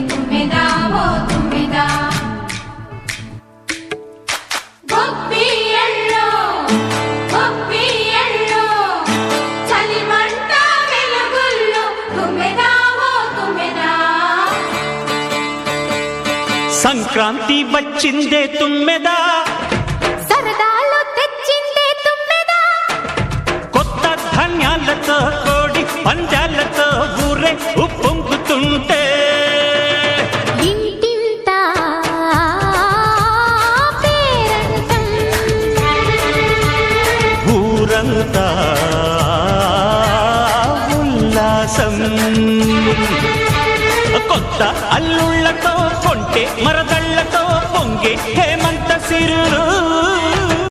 తుమ్మెదా ఓ తుమ్మెదా గొప్పియల్లో చలిమంట వెలుగుల్లో తుమ్మెదా ఓ తుమ్మెదా సంక్రాంతి వచ్చిందే తుమ్మెదా సరదాలు తెచ్చిందే తుమ్మెదా కొత్త ధాన్యాలతో కోడి పందాలతో ఊరే ఉప్పొంగుతుంటే ఇంటింత పేరంటం ఊరంతా ఉల్లాసం కొత్త అల్లుళ్ళతో కొంటే మరదళ్లతో పొంగే